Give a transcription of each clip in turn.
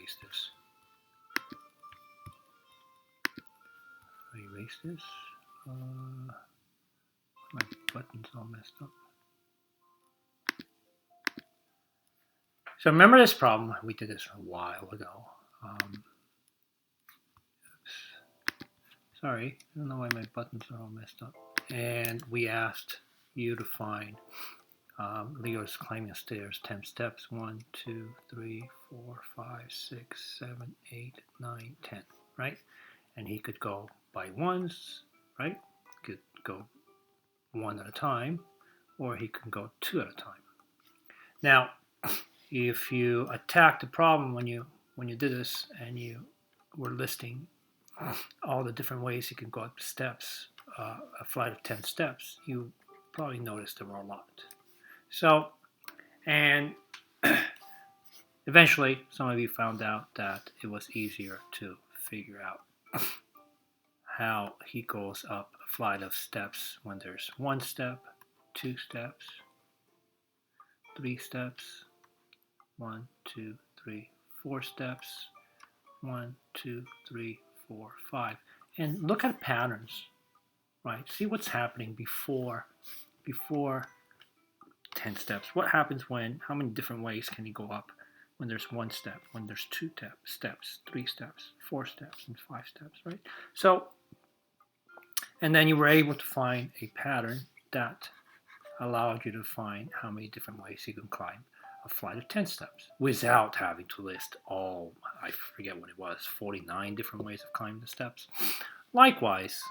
erase this. Erase this. My button's all messed up. So remember this problem? We did this a while ago. Sorry, I don't know why my buttons are all messed up. And we asked you to find Leo's climbing stairs 10 steps. 1, 2, 3, 4, 5, 6, 7, 8, 9, 10, right? And he could go by ones, right? He could go one at a time, or he could go two at a time. Now, if you attack the problem when you did this and you were listing all the different ways you can go up the steps, a flight of 10 steps, you probably noticed there were a lot. So, and eventually some of you found out that it was easier to figure out how he goes up a flight of steps when there's 1 step, 2 steps, 3 steps, 1, 2, 3, 4 steps, 1, 2, 3, 4, 5. And look at patterns, right? See what's happening before 10 steps. What happens when, how many different ways can you go up when there's 1 step, when there's 2 steps, 3 steps, 4 steps, and 5 steps, right? So, and then you were able to find a pattern that allowed you to find how many different ways you can climb a flight of 10 steps without having to list all, I forget what it was, 49 different ways of climbing the steps. Likewise,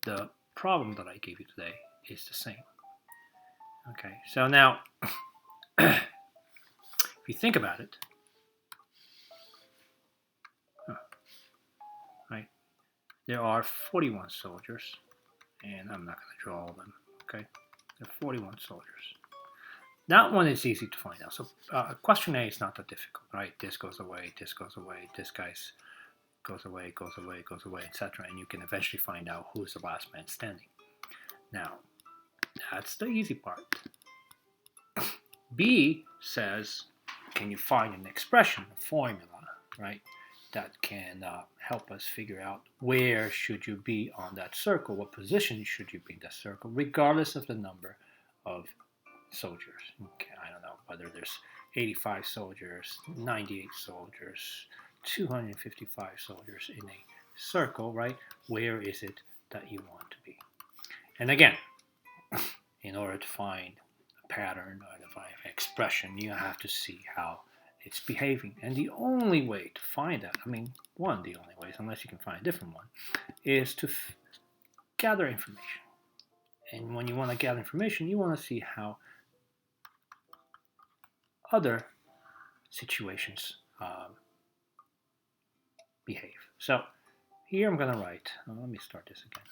the problem that I gave you today is the same. Okay, so now, if you think about it, right, there are 41 soldiers, and I'm not going to draw all of them, okay? There are 41 soldiers. That one is easy to find out. So question A is not that difficult, right? This goes away, this goes away, this guy's goes away, goes away, goes away, etc. And you can eventually find out who's the last man standing. Now, that's the easy part. B says, can you find an expression, a formula, right, that can help us figure out where should you be on that circle, what position should you be in that circle, regardless of the number of soldiers. Okay, I don't know whether there's 85 soldiers, 98 soldiers, 255 soldiers in a circle, right? Where is it that you want to be? And again, in order to find a pattern or to find an expression, you have to see how it's behaving. And the only way to find that, I mean, one of the only ways, unless you can find a different one, is to gather information. And when you want to gather information, you want to see how other situations behave. So here I'm going to write, let me start this again,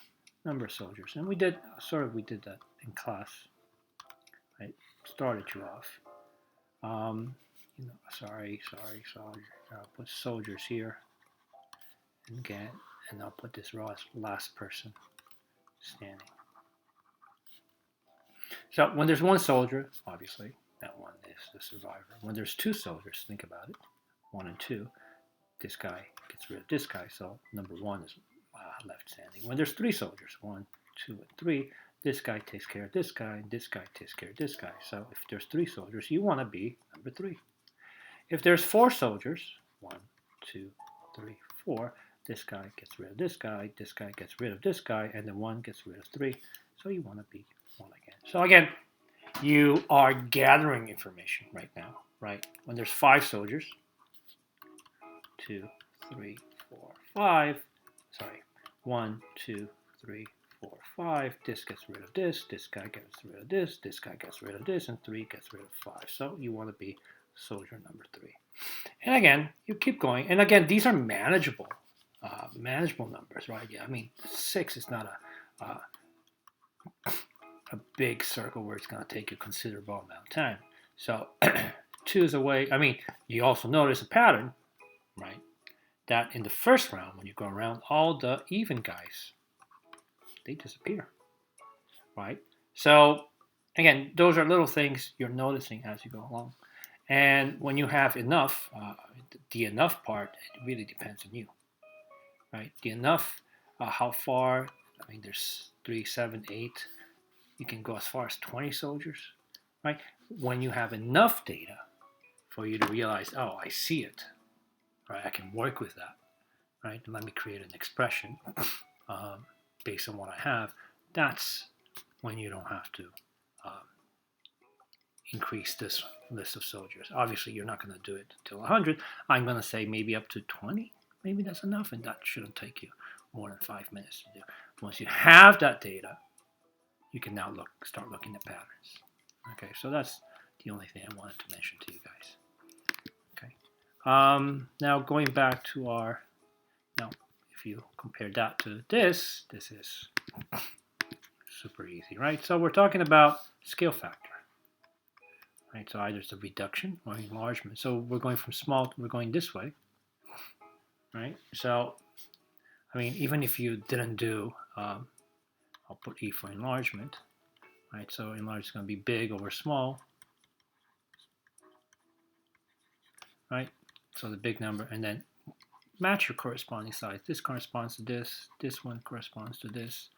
number of soldiers. And we did that in class. I started you off. Sorry. I'll put soldiers here. And again, and I'll put this last person standing. So when there's 1 soldier, obviously, that one is the survivor. When there's 2 soldiers, think about it, 1 and 2, this guy gets rid of this guy, so number 1 is left standing. When there's 3 soldiers, 1, 2, and 3, this guy takes care of this guy, and this guy takes care of this guy. So if there's 3 soldiers, you want to be number 3. If there's 4 soldiers, 1, 2, 3, 4, this guy gets rid of this guy gets rid of this guy, and the 1 gets rid of 3. So you want to be 1 again. So again, you are gathering information right now, right? When there's 5 soldiers, 2, 3, 4, 5. Sorry, 1, 2, 3, 4, 5. This gets rid of this. This guy gets rid of this. This guy gets rid of this, and 3 gets rid of 5. So you want to be soldier number 3. And again, you keep going. And again, these are manageable numbers, right? Yeah, I mean, 6 is not a big circle where it's going to take you a considerable amount of time. So 2 is a way. I mean, you also notice a pattern, right? That in the first round, when you go around, all the even guys, they disappear, right? So again, those are little things you're noticing as you go along. And when you have enough, the enough part, it really depends on you, right? The enough, how far, I mean, there's 3, 7, 8, you can go as far as 20 soldiers, right? When you have enough data for you to realize, oh, I see it, right? I can work with that, right? And let me create an expression um, based on what I have. That's when you don't have to um, increase this list of soldiers. Obviously, you're not going to do it until 100. I'm going to say maybe up to 20. Maybe that's enough, and that shouldn't take you more than 5 minutes to do. Once you have that data, you can now start looking at patterns. Okay, so that's the only thing I wanted to mention to you guys. Okay, now going back to our, now if you compare that to this is super easy, right? So we're talking about scale factor. Right, so either it's a reduction or enlargement. So we're going from small, we're going this way, right? So, I mean, even if you didn't do, I'll put E for enlargement, right? So enlarge is going to be big over small, right? So the big number, and then match your corresponding size. This corresponds to this one corresponds to this,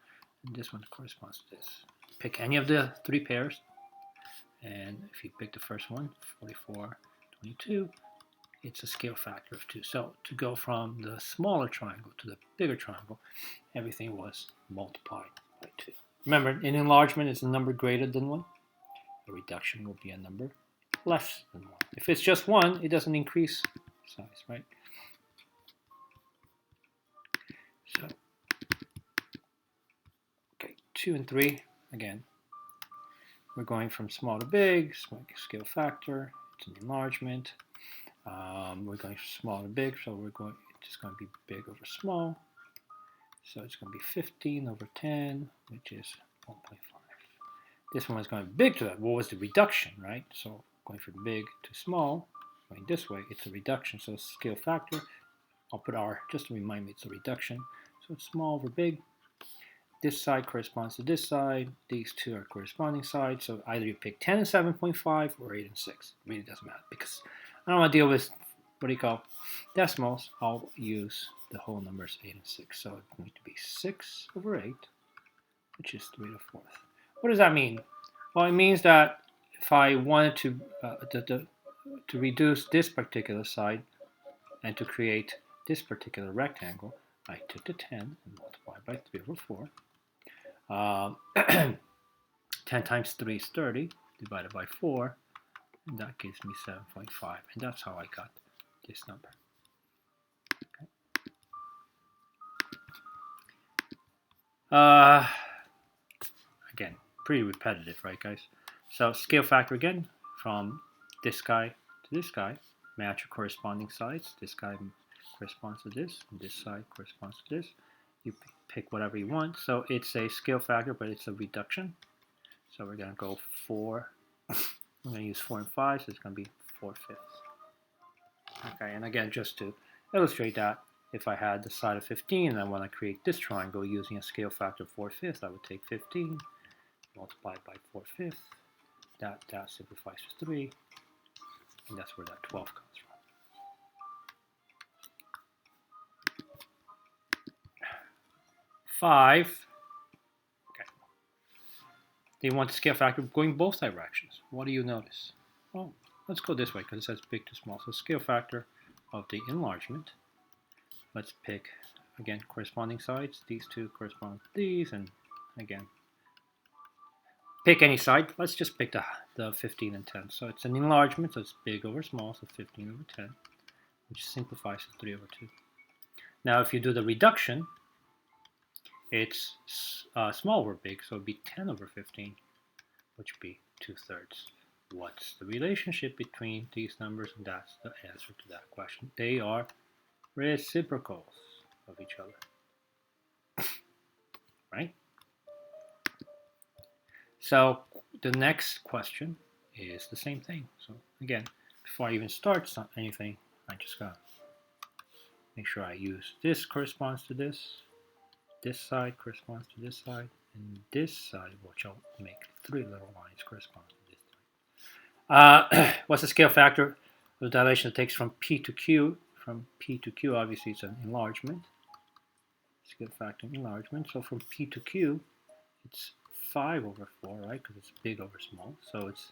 and this one corresponds to this. Pick any of the 3 pairs, and if you pick the first one, 44, 22, it's a scale factor of 2. So to go from the smaller triangle to the bigger triangle, everything was multiplied by 2. Remember, an enlargement is a number greater than 1. A reduction will be a number less than 1. If it's just 1, it doesn't increase size, right? So, okay, 2 and 3, again, we're going from small to big, scale factor, it's an enlargement. We're going from small to big, so it's just going to be big over small. So it's going to be 15 over 10, which is 1.5. This one is going to be big to that. What was the reduction, right? So going from big to small, going this way, it's a reduction. So scale factor, I'll put R just to remind me it's a reduction. So it's small over big. This side corresponds to this side. These two are corresponding sides. So either you pick 10 and 7.5 or 8 and 6. It really doesn't matter because I don't want to deal with what do you call decimals. I'll use the whole numbers 8 and 6. So it's going to be 6 over 8, which is 3 to the 4th. What does that mean? Well, it means that if I wanted to reduce this particular side and to create this particular rectangle, I took the 10 and multiplied by 3 over 4. 10 times 3 is 30, divided by 4, and that gives me 7.5. And that's how I got this number. Okay. Again, pretty repetitive, right, guys? So scale factor again, from this guy to this guy, match your corresponding sides. This guy corresponds to this, and this side corresponds to this. You pick whatever you want. So it's a scale factor, but it's a reduction. So we're going to go 4. I'm going to use 4 and 5, so it's going to be 4/5. Okay, and again, just to illustrate that, if I had the side of 15 and I want to create this triangle using a scale factor of 4/5, I would take 15, multiply by 4/5. That simplifies to 3, and that's where that 12 comes from. 5. Okay. They want the scale factor going both directions. What do you notice? Well, let's go this way because it says big to small. So scale factor of the enlargement. Let's pick, again, corresponding sides. These two correspond to these, and again, pick any side. Let's just pick the 15 and 10. So it's an enlargement, so it's big over small, so 15 over 10, which simplifies to 3 over 2. Now, if you do the reduction, it's small over big, so it'd be 10 over 15, which would be 2/3. What's the relationship between these numbers? And that's the answer to that question. They are reciprocals of each other, right? So the next question is the same thing. So again, before I even start anything, I just gotta make sure I use this corresponds to this side corresponds to this side, and this side, which I'll make 3 little lines, corresponds to this What's the scale factor? The dilation takes from P to Q. From P to Q, obviously, it's an enlargement. Scale factor enlargement. So from P to Q, it's 5 over 4, right? Because it's big over small. So it's,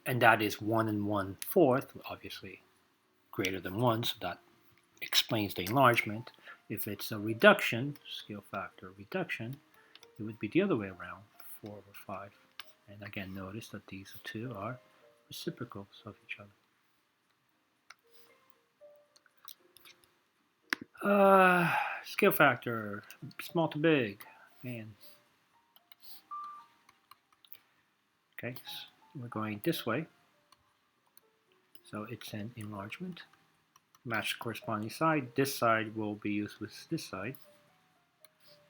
and that is 1 and 1/4, obviously greater than 1. So that explains the enlargement. If it's a reduction, scale factor reduction, it would be the other way around, 4 over 5. And again, notice that these two are reciprocals of each other. Scale factor, small to big, and okay, so we're going this way. So it's an enlargement. Match the corresponding side. This side will be used with this side,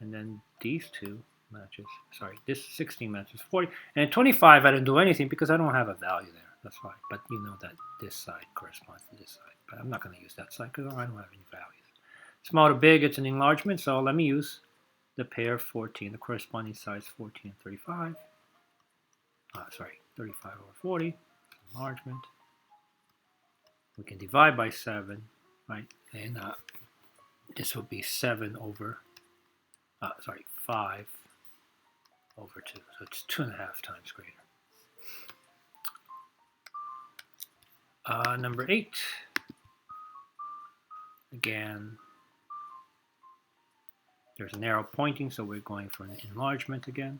and then these two matches. Sorry, this 16 matches 40, and 25 I didn't do anything because I don't have a value there. That's fine. But you know that this side corresponds to this side. But I'm not going to use that side because I don't have any values. Small to big, it's an enlargement. So let me use the pair 14. The corresponding sides 14 and 35. Sorry, 35 over 40. Enlargement. We can divide by 7, right? And this will be 7 over, 5 over 2. So it's 2.5 times greater. Number 8. Again, there's an arrow pointing, so we're going for an enlargement again.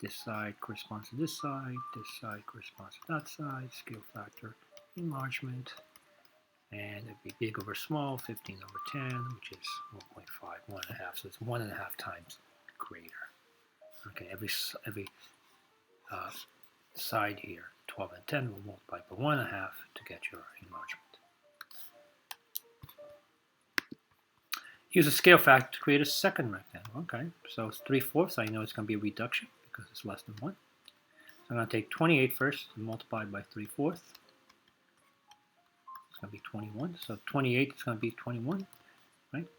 This side corresponds to this side corresponds to that side, scale factor, enlargement, and it'd be big over small, 15 over 10, which is 1.5, 1.5, so it's 1.5 times greater. Okay, every side here, 12 and 10, will multiply by 1.5 to get your enlargement. Use a scale factor to create a second rectangle. Okay, so it's 3/4. I know it's going to be a reduction because it's less than 1. So I'm going to take 28 first and multiply by 3/4. It's going to be 21. So 28 is going to be 21, right?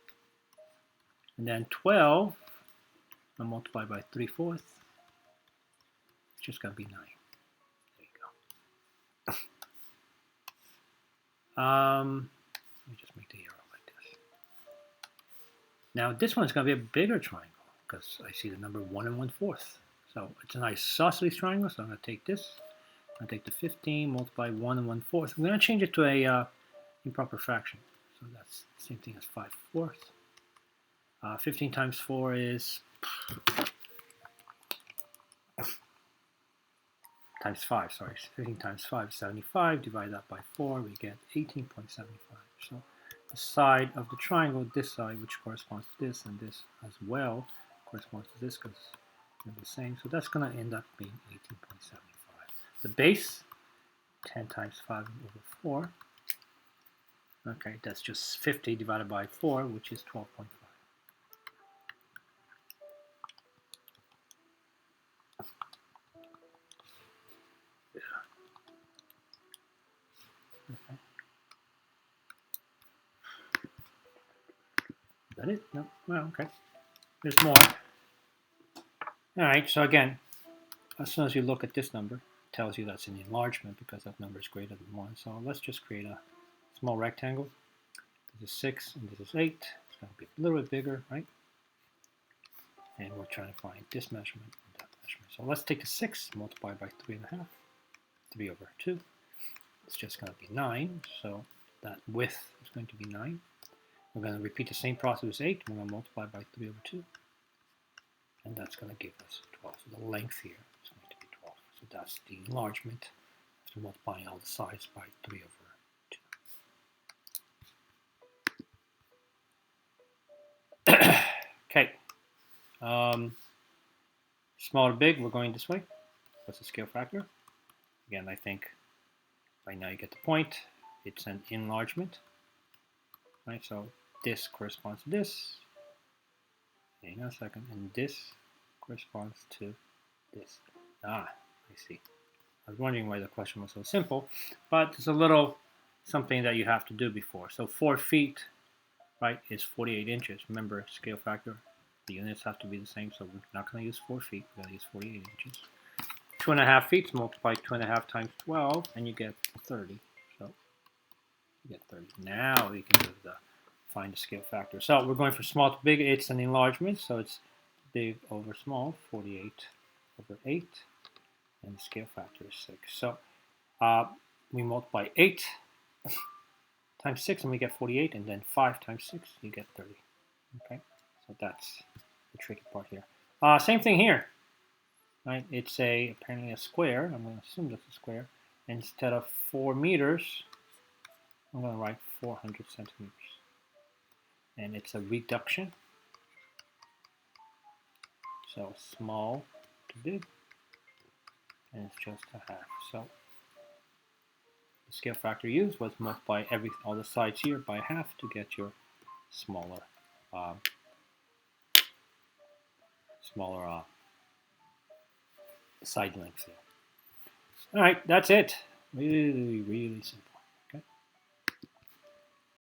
And then 12, I'll multiply by 3/4. It's just going to be 9. There you go. Let me just make the arrow like this. Now this one's going to be a bigger triangle because I see the number 1 and 1/4. So it's a nice isosceles triangle. So I'm going to take this. I'm going to take the 15, multiply 1 and 1/4. I'm going to change it to a improper fraction. So that's the same thing as 5/4. 15 times 4 is times 5, sorry. 15 times 5 is 75. Divide that by 4, we get 18.75. So the side of the triangle, this side, which corresponds to this, and this as well, corresponds to this because they're the same. So that's going to end up being 18.75. The base, 10 times 5 over 4. Okay, that's just 50 divided by 4, which is 12.5. Okay. Is that it? No. Well, okay. There's more. All right. So again, as soon as you look at this number, it tells you that's an enlargement because that number is greater than 1. So let's just create a small rectangle. This is 6 and this is 8. It's going to be a little bit bigger, right? And we're trying to find this measurement and that measurement. So let's take the 6, multiply by 3.5, 3 over 2. It's just going to be 9. So that width is going to be 9. We're going to repeat the same process as 8. We're going to multiply by 3 over 2. And that's going to give us 12. So the length here is going to be 12. So that's the enlargement after multiplying all the sides by 3 over 2. Okay. Small to big, we're going this way. What's the scale factor? Again, I think by now you get the point. It's an enlargement. Right, so this corresponds to this. Hang on a second. And this corresponds to this. I see. I was wondering why the question was so simple, but it's a little something that you have to do before. So 4 feet, right, is 48 inches. Remember, scale factor, the units have to be the same, so we're not going to use 4 feet. We're going to use 48 inches. 2.5 feet, multiply 2.5 times 12, and you get 30. So you get 30. Now we can do find the scale factor. So we're going from small to big. It's an enlargement, so it's big over small, 48 over 8, and the scale factor is 6. So we multiply 8 times 6, and we get 48, and then 5 times 6, you get 30. Okay, so that's the tricky part here. Same thing here. Right? It's apparently a square. I'm going to assume that's a square. Instead of 4 meters, I'm going to write 400 centimeters. And it's a reduction. So small to big, and it's just a half. So the scale factor used was multiply all the sides here by half to get your smaller, side length here. All right, that's it. Really, really simple.